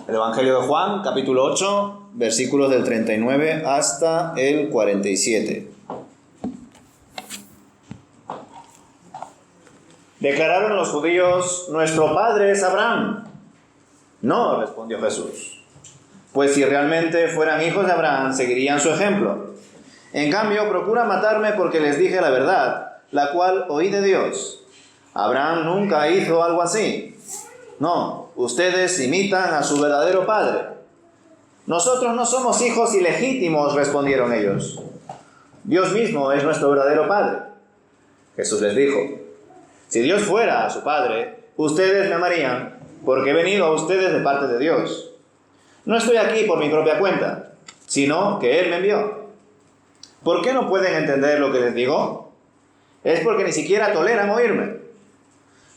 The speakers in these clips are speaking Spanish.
El Evangelio de Juan, capítulo 8, versículos del 39 hasta el 47. Declararon los judíos: nuestro padre es Abraham. No, respondió Jesús, pues si realmente fueran hijos de Abraham, seguirían su ejemplo. En cambio, procuran matarme porque les dije la verdad, la cual oí de Dios. Abraham nunca hizo algo así. No, ustedes imitan a su verdadero padre. Nosotros no somos hijos ilegítimos, respondieron ellos. Dios mismo es nuestro verdadero padre. Jesús les dijo: si Dios fuera su padre, ustedes me amarían, porque he venido a ustedes de parte de Dios. No estoy aquí por mi propia cuenta, sino que Él me envió. ¿Por qué no pueden entender lo que les digo? Es porque ni siquiera toleran oírme.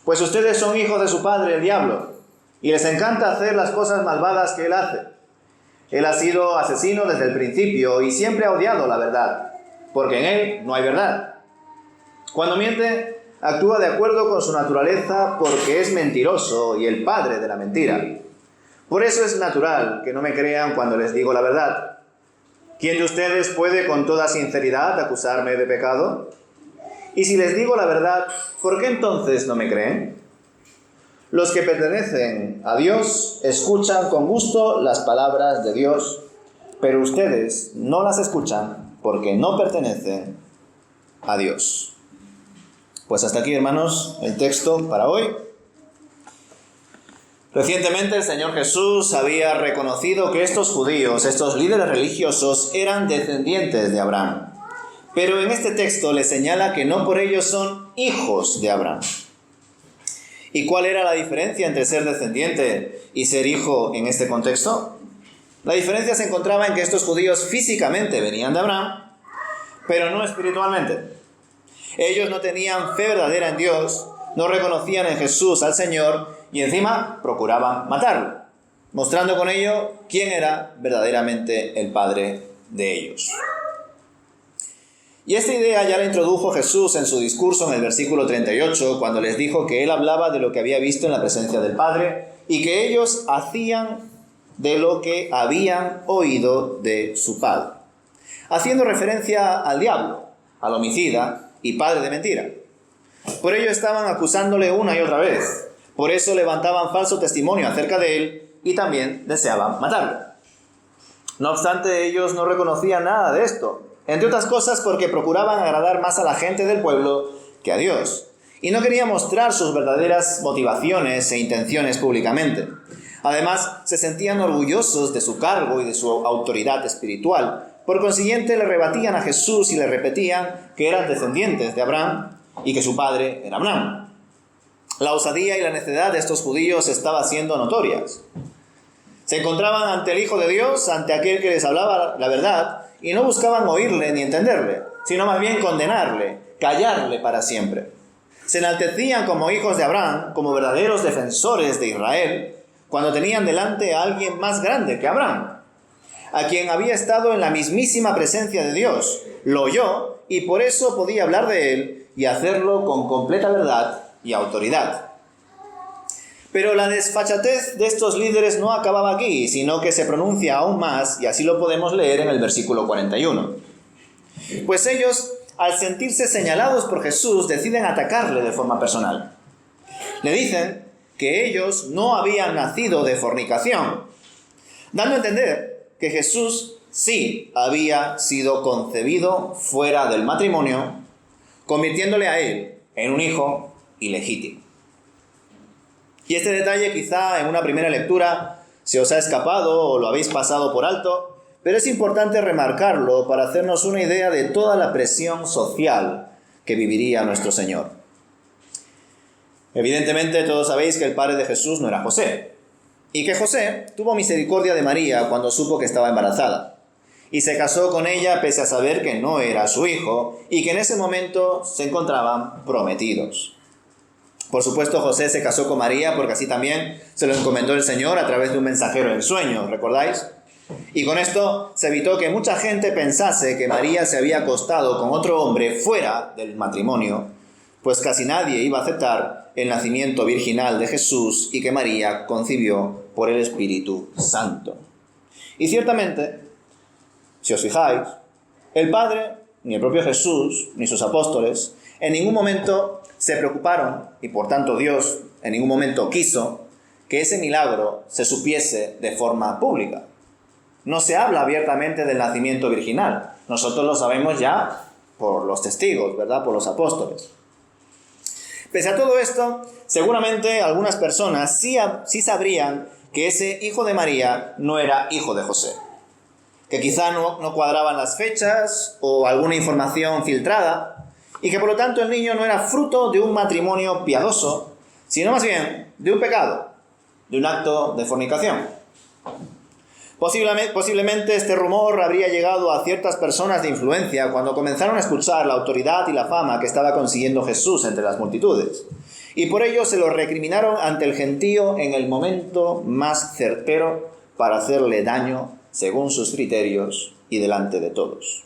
Pues ustedes son hijos de su padre, el diablo, y les encanta hacer las cosas malvadas que él hace. Él ha sido asesino desde el principio y siempre ha odiado la verdad, porque en él no hay verdad. Cuando miente, actúa de acuerdo con su naturaleza porque es mentiroso y el padre de la mentira. Por eso es natural que no me crean cuando les digo la verdad. ¿Quién de ustedes puede con toda sinceridad acusarme de pecado? Y si les digo la verdad, ¿por qué entonces no me creen? Los que pertenecen a Dios escuchan con gusto las palabras de Dios, pero ustedes no las escuchan porque no pertenecen a Dios. Pues hasta aquí, hermanos, el texto para hoy. Recientemente el Señor Jesús había reconocido que estos judíos, estos líderes religiosos, eran descendientes de Abraham. Pero en este texto le señala que no por ello son hijos de Abraham. ¿Y cuál era la diferencia entre ser descendiente y ser hijo en este contexto? La diferencia se encontraba en que estos judíos físicamente venían de Abraham, pero no espiritualmente. Ellos no tenían fe verdadera en Dios, no reconocían en Jesús al Señor y encima procuraban matarlo, mostrando con ello quién era verdaderamente el padre de ellos. Y esta idea ya la introdujo Jesús en su discurso en el versículo 38, cuando les dijo que Él hablaba de lo que había visto en la presencia del Padre y que ellos hacían de lo que habían oído de su Padre, haciendo referencia al diablo, al homicida y padre de mentira. Por ello estaban acusándole una y otra vez, por eso levantaban falso testimonio acerca de Él y también deseaban matarlo. No obstante, ellos no reconocían nada de esto, entre otras cosas porque procuraban agradar más a la gente del pueblo que a Dios, y no querían mostrar sus verdaderas motivaciones e intenciones públicamente. Además, se sentían orgullosos de su cargo y de su autoridad espiritual. Por consiguiente, le rebatían a Jesús y le repetían que eran descendientes de Abraham y que su padre era Abraham. La osadía y la necedad de estos judíos estaba siendo notorias. Se encontraban ante el Hijo de Dios, ante aquel que les hablaba la verdad, y no buscaban oírle ni entenderle, sino más bien condenarle, callarle para siempre. Se enaltecían como hijos de Abraham, como verdaderos defensores de Israel, cuando tenían delante a alguien más grande que Abraham, a quien había estado en la mismísima presencia de Dios, lo oyó y por eso podía hablar de él y hacerlo con completa verdad y autoridad. Pero la desfachatez de estos líderes no acababa aquí, sino que se pronuncia aún más, y así lo podemos leer en el versículo 41. Pues ellos, al sentirse señalados por Jesús, deciden atacarle de forma personal. Le dicen que ellos no habían nacido de fornicación, dando a entender que Jesús sí había sido concebido fuera del matrimonio, convirtiéndole a él en un hijo ilegítimo. Y este detalle quizá en una primera lectura se os ha escapado o lo habéis pasado por alto, pero es importante remarcarlo para hacernos una idea de toda la presión social que viviría nuestro Señor. Evidentemente todos sabéis que el padre de Jesús no era José, y que José tuvo misericordia de María cuando supo que estaba embarazada, y se casó con ella pese a saber que no era su hijo y que en ese momento se encontraban prometidos. Por supuesto, José se casó con María porque así también se lo encomendó el Señor a través de un mensajero en sueño, ¿recordáis? Y con esto se evitó que mucha gente pensase que María se había acostado con otro hombre fuera del matrimonio, pues casi nadie iba a aceptar el nacimiento virginal de Jesús y que María concibió por el Espíritu Santo. Y ciertamente, si os fijáis, el Padre, ni el propio Jesús, ni sus apóstoles, en ningún momento se preocuparon, y por tanto Dios en ningún momento quiso, que ese milagro se supiese de forma pública. No se habla abiertamente del nacimiento virginal. Nosotros lo sabemos ya por los testigos, ¿verdad? Por los apóstoles. Pese a todo esto, seguramente algunas personas sí sabrían que ese hijo de María no era hijo de José. Que quizá no cuadraban las fechas o alguna información filtrada, y que por lo tanto el niño no era fruto de un matrimonio piadoso, sino más bien de un pecado, de un acto de fornicación. Posiblemente este rumor habría llegado a ciertas personas de influencia cuando comenzaron a escuchar la autoridad y la fama que estaba consiguiendo Jesús entre las multitudes, y por ello se lo recriminaron ante el gentío en el momento más certero para hacerle daño según sus criterios y delante de todos.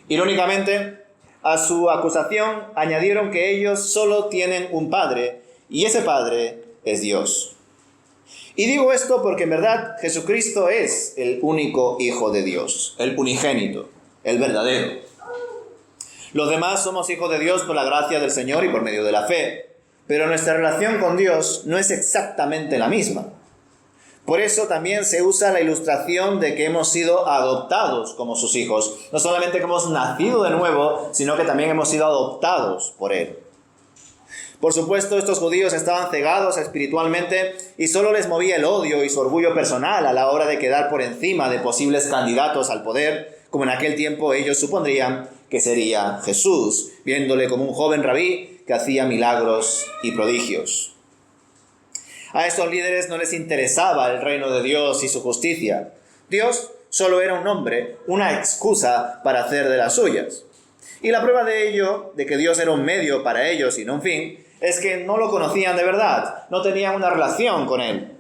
Irónicamente, a su acusación añadieron que ellos solo tienen un padre, y ese padre es Dios. Y digo esto porque en verdad Jesucristo es el único Hijo de Dios, el unigénito, el verdadero. Los demás somos hijos de Dios por la gracia del Señor y por medio de la fe, pero nuestra relación con Dios no es exactamente la misma. Por eso también se usa la ilustración de que hemos sido adoptados como sus hijos. No solamente que hemos nacido de nuevo, sino que también hemos sido adoptados por Él. Por supuesto, estos judíos estaban cegados espiritualmente y solo les movía el odio y su orgullo personal a la hora de quedar por encima de posibles candidatos al poder, como en aquel tiempo ellos supondrían que sería Jesús, viéndole como un joven rabí que hacía milagros y prodigios. A estos líderes no les interesaba el reino de Dios y su justicia. Dios solo era un nombre, una excusa para hacer de las suyas. Y la prueba de ello, de que Dios era un medio para ellos y no un fin, es que no lo conocían de verdad, no tenían una relación con Él.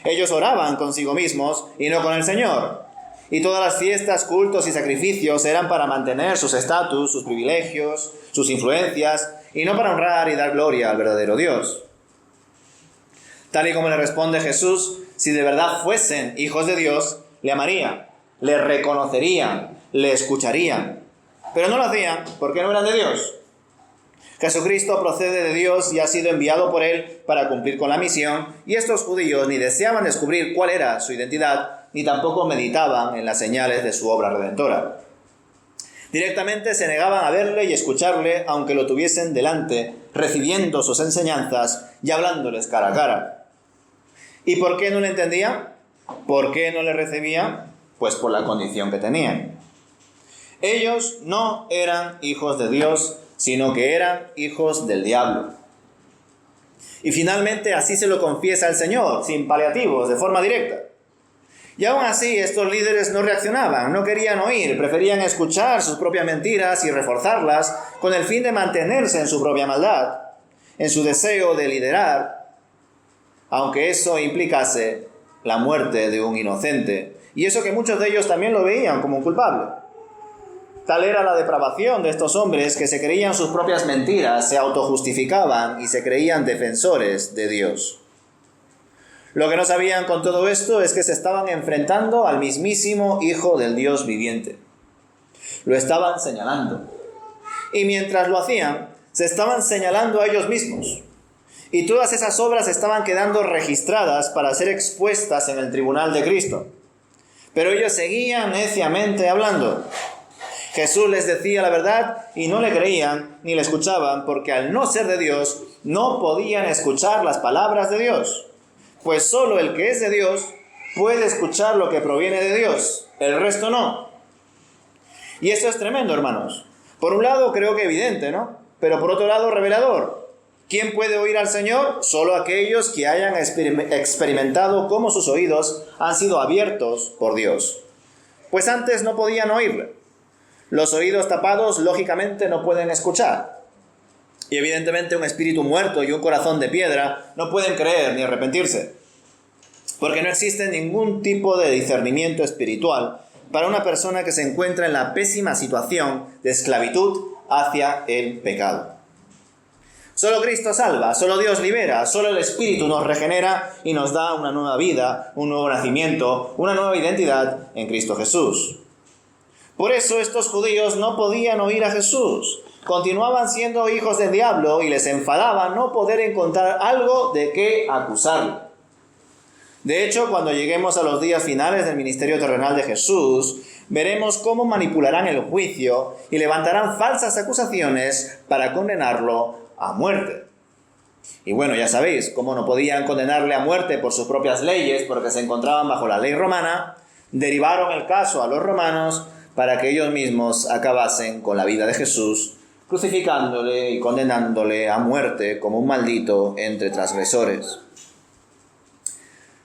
Ellos oraban consigo mismos y no con el Señor. Y todas las fiestas, cultos y sacrificios eran para mantener sus estatus, sus privilegios, sus influencias, y no para honrar y dar gloria al verdadero Dios. Tal y como le responde Jesús, si de verdad fuesen hijos de Dios, le amarían, le reconocerían, le escucharían. Pero no lo hacían porque no eran de Dios. Jesucristo procede de Dios y ha sido enviado por Él para cumplir con la misión, y estos judíos ni deseaban descubrir cuál era su identidad, ni tampoco meditaban en las señales de su obra redentora. Directamente se negaban a verle y escucharle, aunque lo tuviesen delante, recibiendo sus enseñanzas y hablándoles cara a cara. ¿Y por qué no le entendían? ¿Por qué no le recibían? Pues por la condición que tenían. Ellos no eran hijos de Dios, sino que eran hijos del diablo. Y finalmente así se lo confiesa el Señor, sin paliativos, de forma directa. Y aún así estos líderes no reaccionaban, no querían oír, preferían escuchar sus propias mentiras y reforzarlas con el fin de mantenerse en su propia maldad, en su deseo de liderar, aunque eso implicase la muerte de un inocente, y eso que muchos de ellos también lo veían como un culpable. Tal era la depravación de estos hombres que se creían sus propias mentiras, se autojustificaban y se creían defensores de Dios. Lo que no sabían con todo esto es que se estaban enfrentando al mismísimo Hijo del Dios viviente. Lo estaban señalando. Y mientras lo hacían, se estaban señalando a ellos mismos. Y todas esas obras estaban quedando registradas para ser expuestas en el tribunal de Cristo. Pero ellos seguían neciamente hablando. Jesús les decía la verdad y no le creían ni le escuchaban, porque al no ser de Dios, no podían escuchar las palabras de Dios. Pues solo el que es de Dios puede escuchar lo que proviene de Dios, el resto no. Y esto es tremendo, hermanos. Por un lado creo que evidente, ¿no? Pero por otro lado revelador. ¿Quién puede oír al Señor? Solo aquellos que hayan experimentado cómo sus oídos han sido abiertos por Dios. Pues antes no podían oírle. Los oídos tapados, lógicamente, no pueden escuchar. Y evidentemente un espíritu muerto y un corazón de piedra no pueden creer ni arrepentirse. Porque no existe ningún tipo de discernimiento espiritual para una persona que se encuentra en la pésima situación de esclavitud hacia el pecado. Solo Cristo salva, solo Dios libera, solo el Espíritu nos regenera y nos da una nueva vida, un nuevo nacimiento, una nueva identidad en Cristo Jesús. Por eso estos judíos no podían oír a Jesús. Continuaban siendo hijos del diablo y les enfadaba no poder encontrar algo de qué acusarle. De hecho, cuando lleguemos a los días finales del ministerio terrenal de Jesús, veremos cómo manipularán el juicio y levantarán falsas acusaciones para condenarlo a muerte. Y bueno, ya sabéis, cómo no podían condenarle a muerte por sus propias leyes, porque se encontraban bajo la ley romana, derivaron el caso a los romanos para que ellos mismos acabasen con la vida de Jesús, crucificándole y condenándole a muerte como un maldito entre transgresores.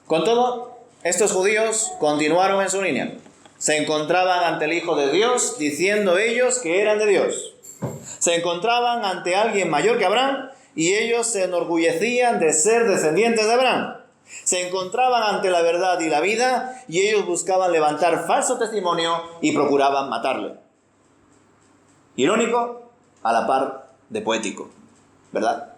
Con todo, estos judíos continuaron en su línea. Se encontraban ante el Hijo de Dios, diciendo ellos que eran de Dios. Se encontraban ante alguien mayor que Abraham y ellos se enorgullecían de ser descendientes de Abraham. Se encontraban ante la verdad y la vida y ellos buscaban levantar falso testimonio y procuraban matarle. Irónico, a la par de poético, ¿verdad?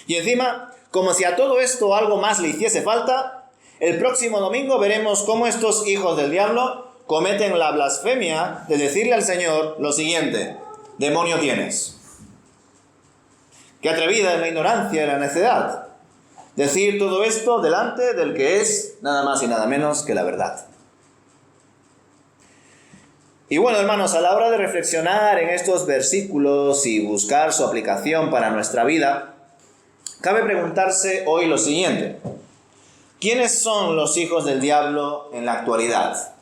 Y encima, como si a todo esto algo más le hiciese falta, el próximo domingo veremos cómo estos hijos del diablo cometen la blasfemia de decirle al Señor lo siguiente: demonio tienes. Qué atrevida es la ignorancia y la necedad. Decir todo esto delante del que es nada más y nada menos que la verdad. Y bueno, hermanos, a la hora de reflexionar en estos versículos y buscar su aplicación para nuestra vida, cabe preguntarse hoy lo siguiente: ¿quiénes son los hijos del diablo en la actualidad?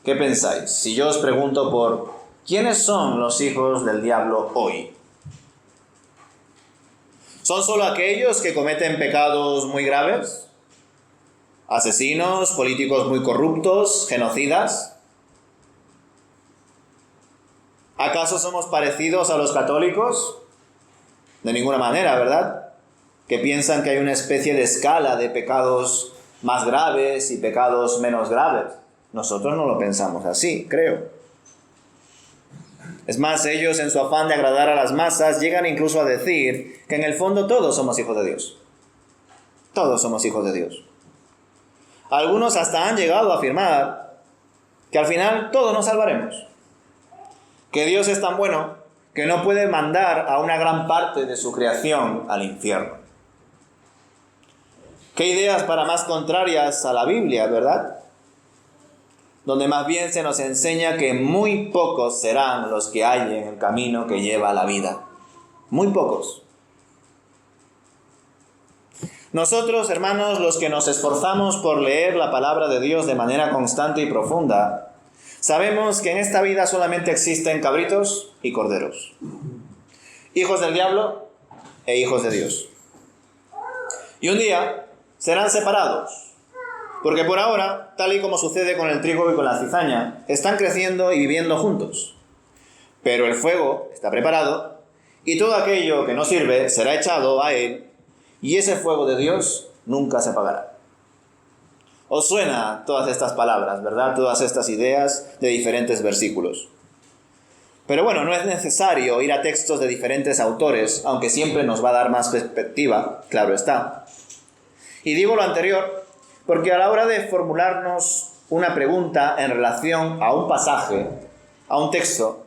¿Qué pensáis? Si yo os pregunto por ¿quiénes son los hijos del diablo hoy? ¿Son solo aquellos que cometen pecados muy graves? ¿Asesinos, políticos muy corruptos, genocidas? ¿Acaso somos parecidos a los católicos? De ninguna manera, ¿verdad? Que piensan que hay una especie de escala de pecados más graves y pecados menos graves. Nosotros no lo pensamos así, creo. Es más, ellos en su afán de agradar a las masas llegan incluso a decir que en el fondo todos somos hijos de Dios. Todos somos hijos de Dios. Algunos hasta han llegado a afirmar que al final todos nos salvaremos. Que Dios es tan bueno que no puede mandar a una gran parte de su creación al infierno. Qué ideas para más contrarias a la Biblia, ¿verdad? Donde más bien se nos enseña que muy pocos serán los que hay en el camino que lleva a la vida. Muy pocos. Nosotros, hermanos, los que nos esforzamos por leer la palabra de Dios de manera constante y profunda, sabemos que en esta vida solamente existen cabritos y corderos. Hijos del diablo e hijos de Dios. Y un día serán separados. Porque por ahora, tal y como sucede con el trigo y con la cizaña, están creciendo y viviendo juntos. Pero el fuego está preparado y todo aquello que no sirve será echado a él y ese fuego de Dios nunca se apagará. Os suena todas estas palabras, ¿verdad? Todas estas ideas de diferentes versículos. Pero bueno, no es necesario ir a textos de diferentes autores, aunque siempre nos va a dar más perspectiva, claro está. Y digo lo anterior porque a la hora de formularnos una pregunta en relación a un pasaje, a un texto,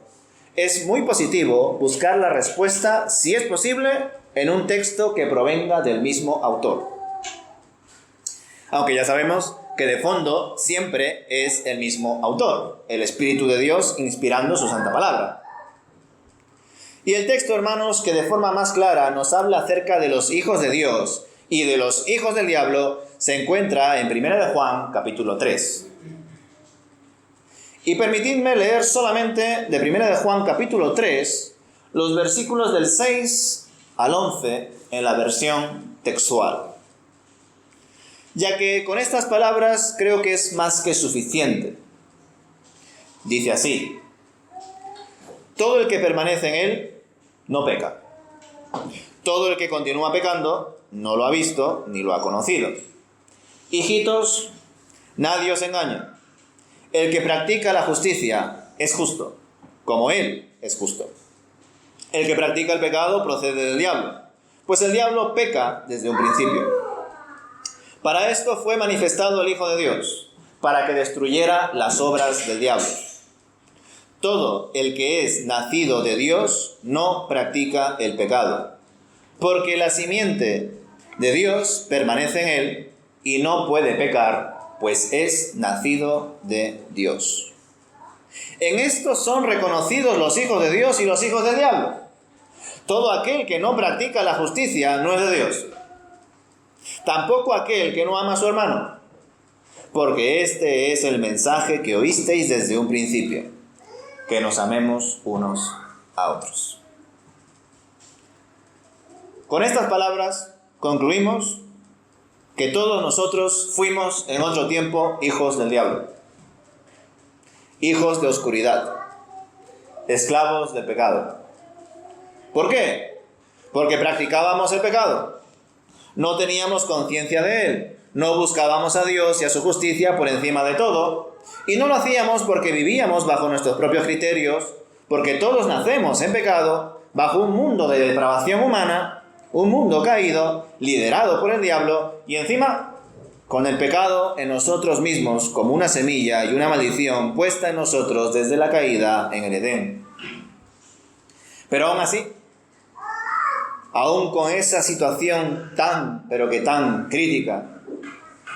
es muy positivo buscar la respuesta, si es posible, en un texto que provenga del mismo autor. Aunque ya sabemos que de fondo siempre es el mismo autor, el Espíritu de Dios inspirando su santa palabra. Y el texto, hermanos, que de forma más clara nos habla acerca de los hijos de Dios y de los hijos del diablo, se encuentra en 1 de Juan, capítulo 3. Y permitidme leer solamente de 1 de Juan, capítulo 3, los versículos del 6 al 11 en la versión textual. Ya que con estas palabras creo que es más que suficiente. Dice así: todo el que permanece en él no peca. Todo el que continúa pecando no lo ha visto ni lo ha conocido. Hijitos, nadie os engañe. El que practica la justicia es justo, como él es justo. El que practica el pecado procede del diablo, pues el diablo peca desde un principio. Para esto fue manifestado el Hijo de Dios, para que destruyera las obras del diablo. Todo el que es nacido de Dios no practica el pecado, porque la simiente de Dios permanece en él y no puede pecar, pues es nacido de Dios. En esto son reconocidos los hijos de Dios y los hijos del diablo. Todo aquel que no practica la justicia no es de Dios. Tampoco aquel que no ama a su hermano, porque este es el mensaje que oísteis desde un principio, que nos amemos unos a otros. Con estas palabras concluimos que todos nosotros fuimos en otro tiempo hijos del diablo, hijos de oscuridad, esclavos del pecado. ¿Por qué? Porque practicábamos el pecado, no teníamos conciencia de él, no buscábamos a Dios y a su justicia por encima de todo, y no lo hacíamos porque vivíamos bajo nuestros propios criterios, porque todos nacemos en pecado, bajo un mundo de depravación humana, un mundo caído, liderado por el diablo, y encima con el pecado en nosotros mismos como una semilla y una maldición puesta en nosotros desde la caída en el Edén. Pero aún así, aún con esa situación pero que tan crítica,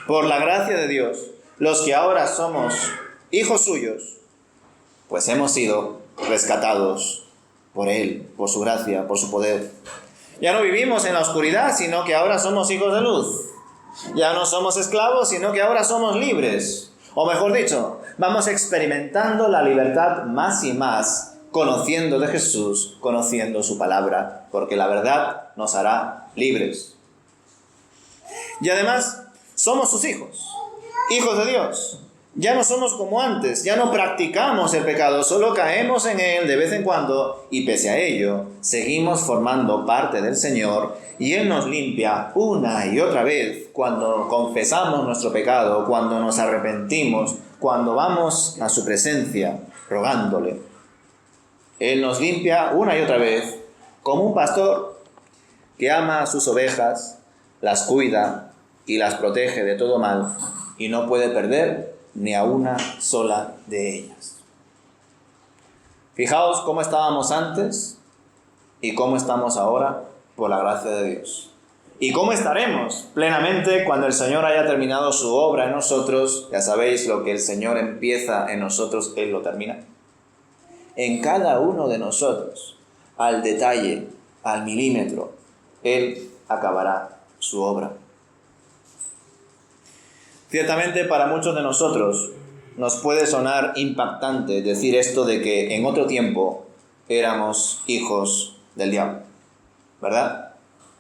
por la gracia de Dios, los que ahora somos hijos suyos, pues hemos sido rescatados por Él, por su gracia, por su poder. Ya no vivimos en la oscuridad, sino que ahora somos hijos de luz. Ya no somos esclavos, sino que ahora somos libres. O mejor dicho, vamos experimentando la libertad más y más, conociendo de Jesús, conociendo su palabra, porque la verdad nos hará libres. Y además, somos sus hijos, hijos de Dios. Ya no somos como antes, ya no practicamos el pecado, solo caemos en él de vez en cuando y pese a ello, seguimos formando parte del Señor y Él nos limpia una y otra vez cuando confesamos nuestro pecado, cuando nos arrepentimos, cuando vamos a su presencia rogándole. Él nos limpia una y otra vez como un pastor que ama a sus ovejas, las cuida y las protege de todo mal y no puede perder ni a una sola de ellas. Fijaos cómo estábamos antes y cómo estamos ahora por la gracia de Dios. Y cómo estaremos plenamente cuando el Señor haya terminado su obra en nosotros. Ya sabéis, lo que el Señor empieza en nosotros, Él lo termina. En cada uno de nosotros, al detalle, al milímetro, Él acabará su obra. Ciertamente para muchos de nosotros nos puede sonar impactante decir esto de que en otro tiempo éramos hijos del diablo, ¿verdad?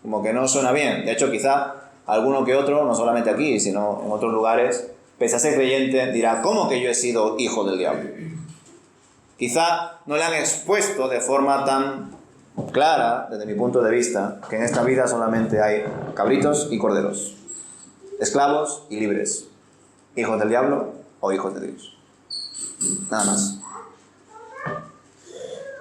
Como que no suena bien. De hecho, quizá alguno que otro, no solamente aquí, sino en otros lugares, pese a ser creyente, dirá, ¿cómo que yo he sido hijo del diablo? Quizá no le han expuesto de forma tan clara, desde mi punto de vista, que en esta vida solamente hay cabritos y corderos, esclavos y libres, hijos del diablo o hijos de Dios. Nada más.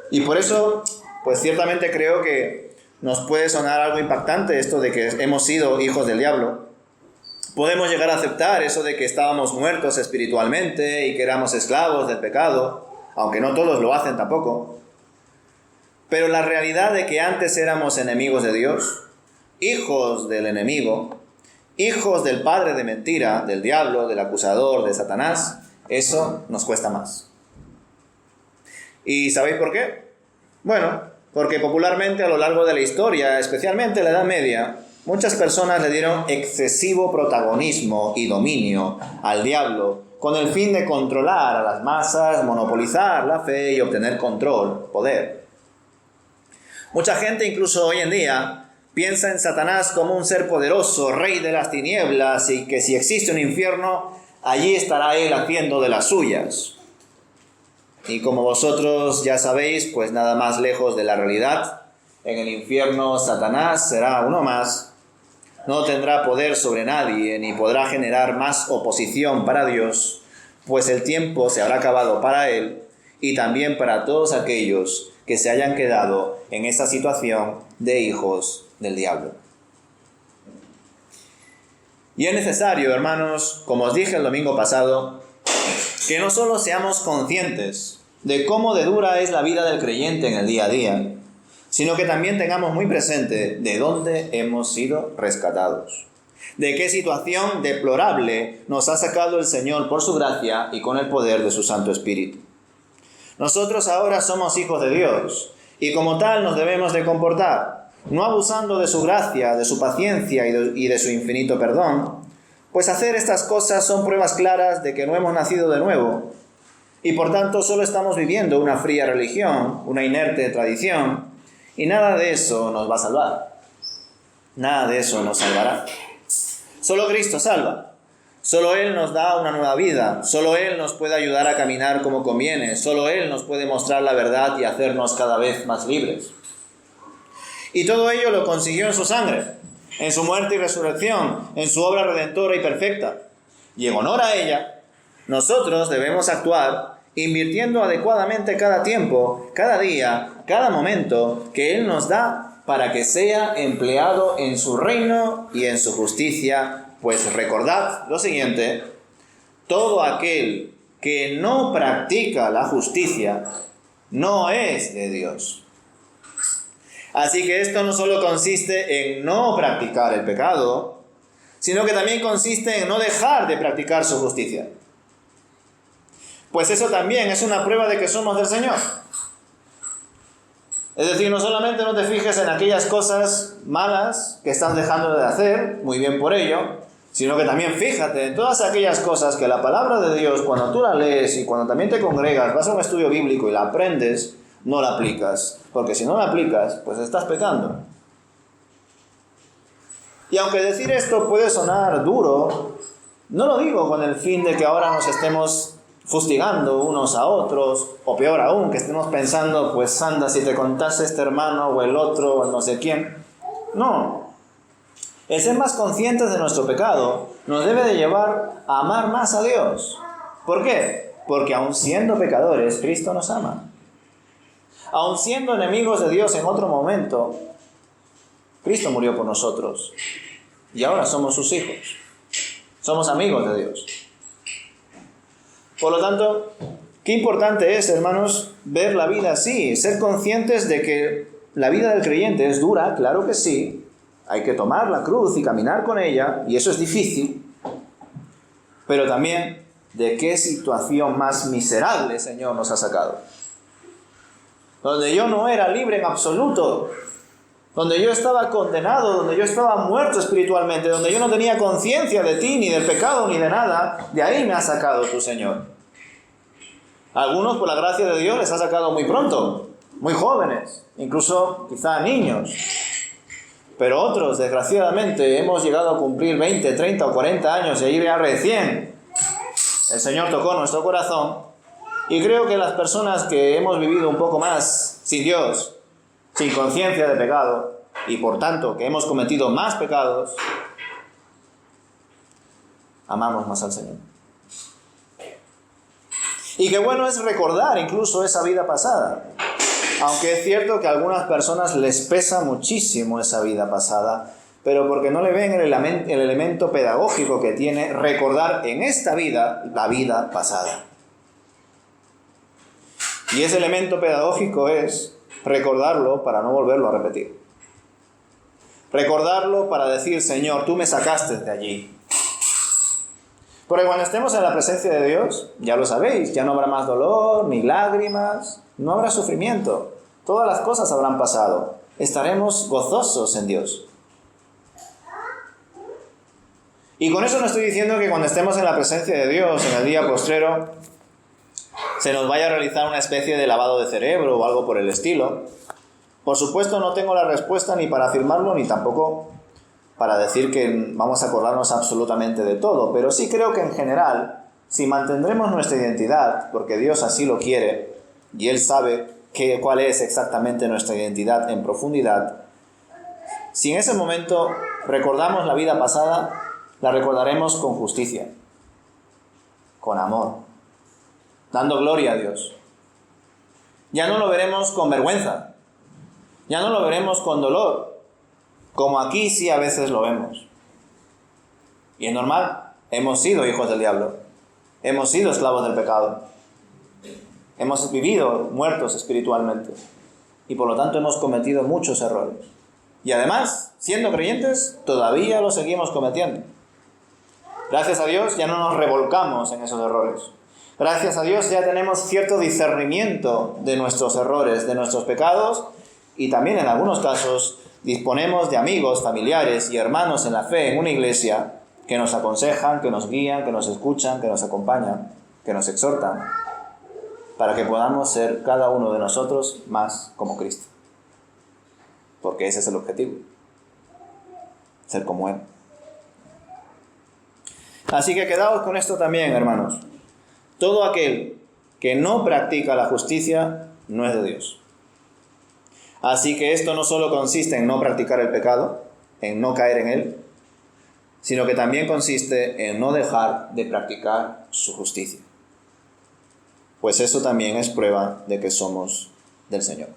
Y por eso, pues ciertamente creo que nos puede sonar algo impactante esto de que hemos sido hijos del diablo. Podemos llegar a aceptar eso de que estábamos muertos espiritualmente y que éramos esclavos del pecado, aunque no todos lo hacen tampoco. Pero la realidad de que antes éramos enemigos de Dios, hijos del enemigo, hijos del padre de mentira, del diablo, del acusador, de Satanás, eso nos cuesta más. ¿Y sabéis por qué? Bueno, porque popularmente a lo largo de la historia, especialmente en la Edad Media, muchas personas le dieron excesivo protagonismo y dominio al diablo con el fin de controlar a las masas, monopolizar la fe y obtener control, poder. Mucha gente, incluso hoy en día, piensa en Satanás como un ser poderoso, rey de las tinieblas, y que si existe un infierno, allí estará él haciendo de las suyas. Y como vosotros ya sabéis, pues nada más lejos de la realidad. En el infierno Satanás será uno más, no tendrá poder sobre nadie, ni podrá generar más oposición para Dios, pues el tiempo se habrá acabado para él, y también para todos aquellos que se hayan quedado en esa situación de hijos del diablo. Y es necesario, hermanos, como os dije el domingo pasado, que no solo seamos conscientes de cómo de dura es la vida del creyente en el día a día, sino que también tengamos muy presente de dónde hemos sido rescatados, de qué situación deplorable nos ha sacado el Señor por su gracia y con el poder de su Santo Espíritu. Nosotros ahora somos hijos de Dios y como tal nos debemos de comportar, no abusando de su gracia, de su paciencia y de su infinito perdón, pues hacer estas cosas son pruebas claras de que no hemos nacido de nuevo y por tanto solo estamos viviendo una fría religión, una inerte tradición, y nada de eso nos va a salvar. Nada de eso nos salvará. Solo Cristo salva. Solo Él nos da una nueva vida. Solo Él nos puede ayudar a caminar como conviene. Solo Él nos puede mostrar la verdad y hacernos cada vez más libres. Y todo ello lo consiguió en su sangre, en su muerte y resurrección, en su obra redentora y perfecta. Y en honor a ella, nosotros debemos actuar invirtiendo adecuadamente cada tiempo, cada día, cada momento que Él nos da para que sea empleado en su reino y en su justicia. Pues recordad lo siguiente: todo aquel que no practica la justicia no es de Dios. Así que esto no solo consiste en no practicar el pecado, sino que también consiste en no dejar de practicar su justicia. Pues eso también es una prueba de que somos del Señor. Es decir, no solamente no te fijes en aquellas cosas malas que estás dejando de hacer, muy bien por ello, sino que también fíjate en todas aquellas cosas que la palabra de Dios, cuando tú la lees y cuando también te congregas, vas a un estudio bíblico y la aprendes, no la aplicas. Porque si no la aplicas, pues estás pecando. Y aunque decir esto puede sonar duro, no lo digo con el fin de que ahora nos estemos fustigando unos a otros, o peor aún, que estemos pensando, pues anda, si te contase este hermano o el otro o no sé quién. No. El ser más conscientes de nuestro pecado nos debe de llevar a amar más a Dios. ¿Por qué? Porque aun siendo pecadores, Cristo nos ama. Aun siendo enemigos de Dios en otro momento, Cristo murió por nosotros. Y ahora somos sus hijos. Somos amigos de Dios. Por lo tanto, qué importante es, hermanos, ver la vida así, ser conscientes de que la vida del creyente es dura, claro que sí, hay que tomar la cruz y caminar con ella, y eso es difícil, pero también de qué situación más miserable el Señor nos ha sacado. Donde yo no era libre en absoluto, donde yo estaba condenado, donde yo estaba muerto espiritualmente, donde yo no tenía conciencia de ti, ni del pecado, ni de nada, de ahí me ha sacado tu Señor. Algunos, por la gracia de Dios, les ha sacado muy pronto, muy jóvenes, incluso quizá niños. Pero otros, desgraciadamente, hemos llegado a cumplir 20, 30 o 40 años y ahí ya recién el Señor tocó nuestro corazón. Y creo que las personas que hemos vivido un poco más sin Dios, sin conciencia de pecado, y por tanto que hemos cometido más pecados, amamos más al Señor. Y qué bueno es recordar incluso esa vida pasada. Aunque es cierto que a algunas personas les pesa muchísimo esa vida pasada, pero porque no le ven el elemento pedagógico que tiene recordar en esta vida la vida pasada. Y ese elemento pedagógico es recordarlo para no volverlo a repetir. Recordarlo para decir: Señor, tú me sacaste de allí. Porque cuando estemos en la presencia de Dios, ya lo sabéis, ya no habrá más dolor, ni lágrimas, no habrá sufrimiento. Todas las cosas habrán pasado. Estaremos gozosos en Dios. Y con eso no estoy diciendo que cuando estemos en la presencia de Dios, en el día postrero, se nos vaya a realizar una especie de lavado de cerebro o algo por el estilo. Por supuesto, no tengo la respuesta ni para afirmarlo, ni tampoco para decir que vamos a acordarnos absolutamente de todo, pero sí creo que en general, si mantendremos nuestra identidad, porque Dios así lo quiere, y Él sabe cuál es exactamente nuestra identidad en profundidad, si en ese momento recordamos la vida pasada, la recordaremos con justicia, con amor, dando gloria a Dios. Ya no lo veremos con vergüenza. Ya no lo veremos con dolor, como aquí sí a veces lo vemos. Y es normal, hemos sido hijos del diablo. Hemos sido esclavos del pecado. Hemos vivido muertos espiritualmente. Y por lo tanto hemos cometido muchos errores. Y además, siendo creyentes, todavía los seguimos cometiendo. Gracias a Dios ya no nos revolcamos en esos errores. Gracias a Dios ya tenemos cierto discernimiento de nuestros errores, de nuestros pecados, y también en algunos casos disponemos de amigos, familiares y hermanos en la fe en una iglesia que nos aconsejan, que nos guían, que nos escuchan, que nos acompañan, que nos exhortan, para que podamos ser cada uno de nosotros más como Cristo. Porque ese es el objetivo, ser como Él. Así que quedaos con esto también, hermanos. Todo aquel que no practica la justicia no es de Dios. Así que esto no solo consiste en no practicar el pecado, en no caer en él, sino que también consiste en no dejar de practicar su justicia. Pues eso también es prueba de que somos del Señor.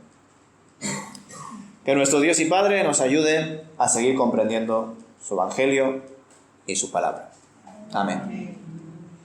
Que nuestro Dios y Padre nos ayude a seguir comprendiendo su Evangelio y su palabra. Amén.